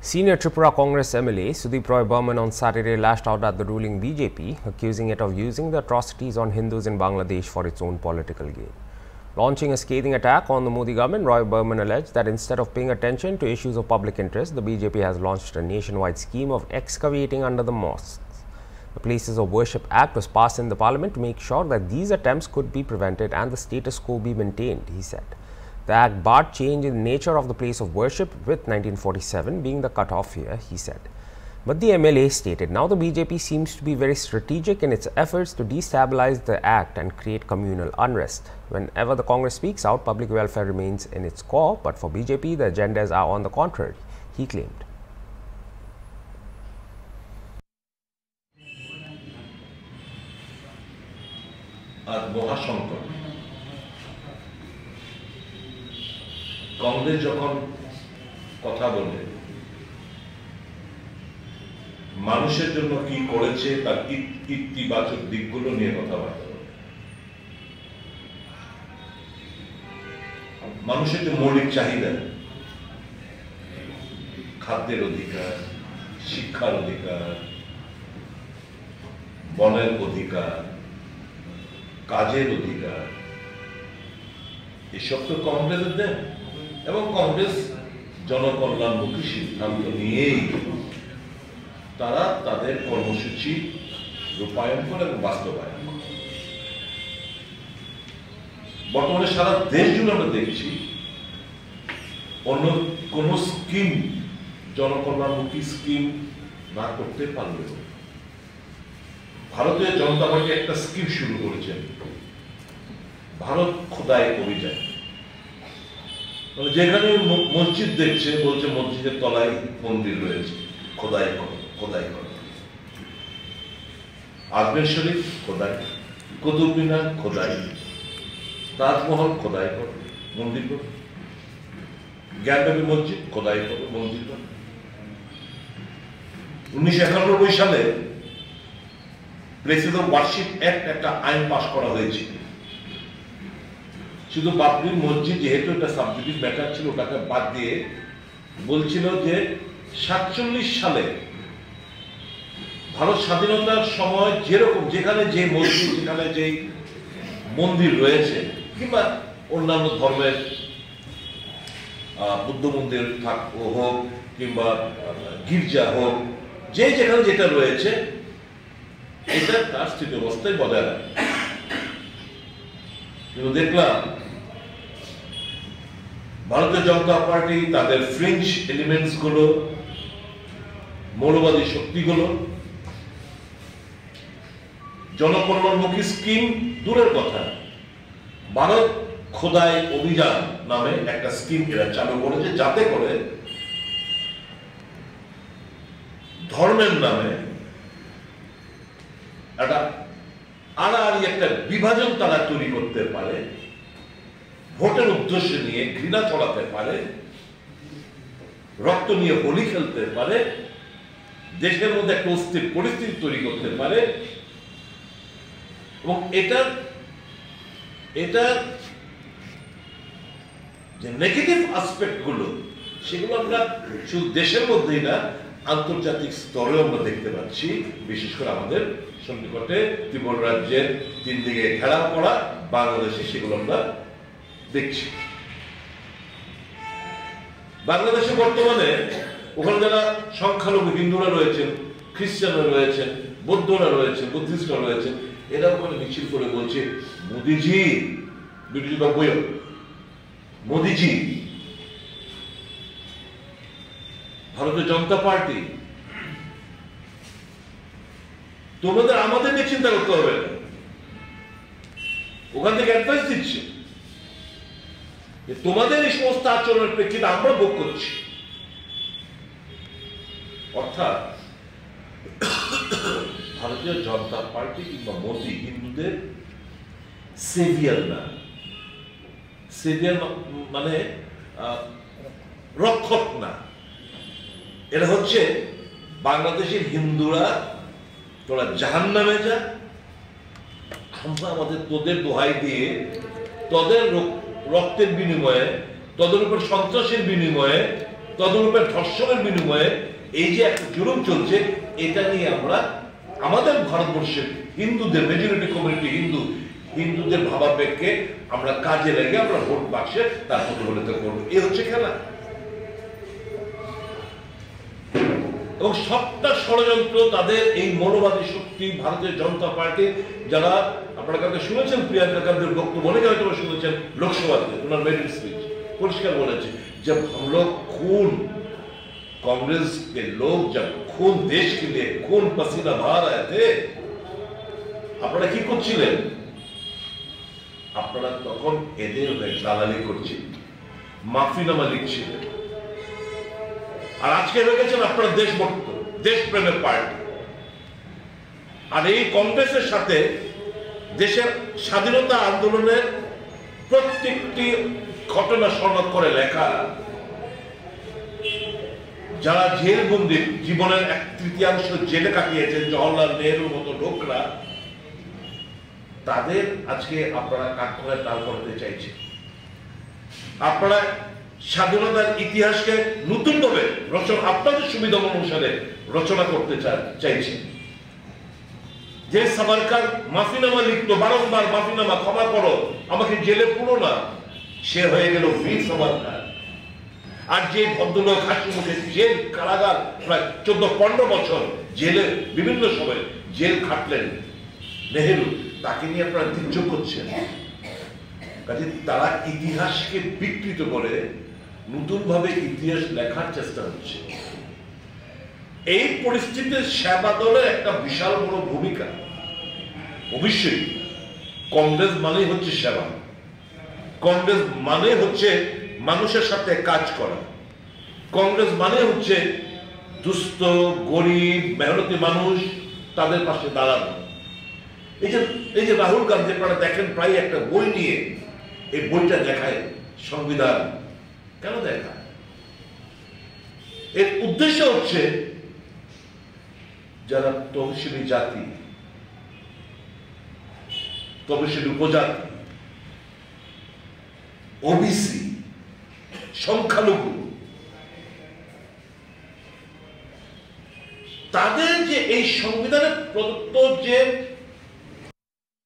Senior Tripura Congress MLA Sudeep Roy Burman on Saturday lashed out at the ruling BJP, accusing it of using the atrocities on Hindus in Bangladesh for its own political gain. Launching a scathing attack on the Modi government, Roy Burman alleged that instead of paying attention to issues of public interest, the BJP has launched a nationwide scheme of excavating under the mosques. The Places of Worship Act was passed in the parliament to make sure that these attempts could be prevented and the status quo be maintained, he said. The act barred change in the nature of the place of worship, with 1947 being the cut-off year, he said. But the MLA stated now the BJP seems to be very strategic in its efforts to destabilize the act and create communal unrest. Whenever the Congress speaks out, public welfare remains in its core, but for BJP, the agendas are on the contrary, he claimed. Congress যখন কথা বলে মানুষের জন্য কি করেছে তার ইতিবাচক দিকগুলো নিয়ে কথাবার্তা বলে, মানুষের যে মৌলিক চাহিদা, খাদ্যের অধিকার, শিক্ষার অধিকার, বনের অধিকার, কাজের অধিকার, এসব তো কংগ্রেসের দেন এবং কংগ্রেস জনকল্যাণমুখী সিদ্ধান্ত নিয়েই তারা তাদের কর্মসূচি রূপায়ণ করে এবং বাস্তবায়ন করে। বর্তমানে সারা দেশ জুড়ে আমরা দেখছি অন্য কোন স্কিম, জনকল্যাণমুখী স্কিম না করতে পারলেও ভারতীয় জনতা পার্টি একটা স্কিম শুরু করেছেন, ভারত খোদাই অভিযান। যেখানে মসজিদ দেখছে বলছে মসজিদের তলায় মন্দির রয়েছে, খোদাই করো, খোদাই করো। আজমের শরীফ খোদাই, কুতুব মিনার খোদাই, তাজমহল খোদাই করো, মন্দির করো, জ্ঞানব্যাপী মসজিদ খোদাই করো, মন্দির করো। 1991 সালে প্লেসেস অফ ওয়ারশিপ অ্যাক্ট একটা আইন পাস করা হয়েছিল। শুধু বাবরি মসজিদ যেহেতু একটা সাবজুডিস ম্যাটার ছিল, ওটাকে বাদ দিয়ে বলছিল যে 47 সালে ভারত স্বাধীনতার সময় যেরকম যেখানে যে মসজিদ, যেখানে যে মন্দির রয়েছে কিংবা অন্যান্য ধর্মের বুদ্ধ মন্দির হোক কিংবা গির্জা হোক, যে যেখানে যেটা রয়েছে এটা তার স্থিতি অবস্থায় বজায় রাখে। কিন্তু দেখলাম ভারতীয় জনতা পার্টি তাদের ফ্রিঞ্জ এলিমেন্টস গুলো, মৌলবাদী শক্তিগুলো জনকল্যাণমুখী স্কিম দূরের কথা, ভারত খোদাই অভিযান নামে একটা স্কিম এরা চালু করেছে, যাতে করে ধর্মের নামে একটা আড়াআড়ি একটা বিভাজন তারা তৈরি করতে পারে, ভোটের উদ্দেশ্য নিয়ে ঘৃণা ছড়াতে পারে, রক্ত নিয়ে হোলি খেলতে পারে, দেশের মধ্যে একটা অস্থির পরিস্থিতি তৈরি করতে পারে। এবং এটা যে নেগেটিভ আসপেক্ট গুলো, সেগুলো আমরা শুধু দেশের মধ্যেই না, আন্তর্জাতিক স্তরেও আমরা দেখতে পাচ্ছি। বিশেষ করে আমাদের সন্নিকটে ত্রিপুরা রাজ্যের 3 দিকে ঘেরাও করা বাংলাদেশে সেগুলো আমরা দেখছি। বাংলাদেশে বর্তমানে ওখানে যারা সংখ্যালঘু হিন্দুরা রয়েছেন, খ্রিস্টানরা রয়েছেন, বৌদ্ধরা রয়েছেন, বুদ্ধিস্টরা রয়েছেন, এরা ওখানে মিছিল করে বলছে মোদিজি, মোদিজি, ভারতীয় জনতা পার্টি, তোমাদের আমাদের নিয়ে চিন্তা করতে হবে না। ওখান থেকে অ্যাডভাইস দিচ্ছে যে তোমাদের এই সমস্ত আচরণের প্রেক্ষিতে আমরা ভোগ করছি। অর্থাৎ ভারতীয় জনতা পার্টি কিংবা মোদি হিন্দুদের সেভিয়ার না, সেভিয়ার মানে রক্ষক না, এরা হচ্ছে বাংলাদেশের হিন্দুরা তোরা জাহান্নামে যা, আমরা আমাদের তোদের দোহাই দিয়ে তোদের রক্তের বিনিময়ে, তোদের উপর সন্ত্রাসের বিনিময়ে তদরূপে ধর্ষণের বিনিময়ে এই যে একটা জুলুম চলছে, এটা নিয়ে আমরা আমাদের ভারতবর্ষের হিন্দুদের মেজরিটি কমিউনিটি হিন্দুদের ভাবাবেগকে আমরা কাজে লেগে আমরা ভোট বাক্সে তার প্রতিফলিত করবো। এই হচ্ছে খেলা। এবং সবটা ষড়যন্ত্র তাদের এই মনোবাদী শক্তি ভারতীয় জনতা পার্টি, যারা আপনারা কালকে শুনেছেন প্রিয়াঙ্কা গান্ধীর বক্তব্য, অনেকে হয়তো শুনেছেন লোকসভাতে ওনার মেরিট স্পিচ, পরিষ্কার বলেছে जब हम लोग खून कांग्रेस के लोग जब खून देश के लिए खून पसीना बहा रहे थे, আপনারা কি করছিলেন? আপনারা তখন এদের দালালি করছিলেন, মাফিনামা লিখছিলেন। আর আজকে হয়ে গেছেন আপনারা দেশভক্ত, দেশপ্রেমের পার্টি। আর এই কংগ্রেসের সাথে দেশের স্বাধীনতা আন্দোলনের প্রত্যেকটি ঘটনা স্মরণ করে লেখা, যারা জেলবন্দি, জীবনের 1/3 জেলে কাটিয়েছেন, জওহরলাল নেহরুর মতো লোকরা, তাদের আজকে আপনারা কাঠখড়ায় তাল করতে চাইছেন। আপনারা স্বাধীনতার ইতিহাসকে নতুন ভাবে রচনা, আপনাদের সুবিধা অনুসারে রচনা করতে চাইছেন। যে সাভারকার মাফিনামা লিখতো বারংবার, মাফিনামা, ক্ষমা করো, আমাকে জেলে পুরো না, সে হয়ে গেল বীর সাভারকার। আর যে ভদ্রলোক হাসি মুখে জেল কারাগার প্রায় 14-15 বছর জেলে বিভিন্ন সময় জেল খাটলেন নেহেরু, তাকে নিয়ে আপনারা তির্যক করছেন। কাজে তারা ইতিহাসকে বিকৃত করে নতুন ভাবে ইতিহাস লেখার চেষ্টা হচ্ছে। এই পরিস্থিতিতে সেবা দলের একটা বিশাল বড় ভূমিকা। অবশ্যই কংগ্রেস মানেই হচ্ছে সেবা, কংগ্রেস মানে হচ্ছে মানুষের সাথে কাজ করা, কংগ্রেস মানে হচ্ছে দুস্থ গরিব মেহনতি মানুষ, তাদের পাশে দাঁড়ানো। এই যে রাহুল গান্ধী আপনারা দেখেন প্রায় একটা বই নিয়ে, এই বইটা দেখায় সংবিধান। কেন দেখায়? এর উদ্দেশ্য হচ্ছে যারা তহসিলি জাতি, তহসিলি উপজাতি, ওবিসি, সংখ্যালঘু, তাদের যে এই সংবিধানের প্রদত্ত যে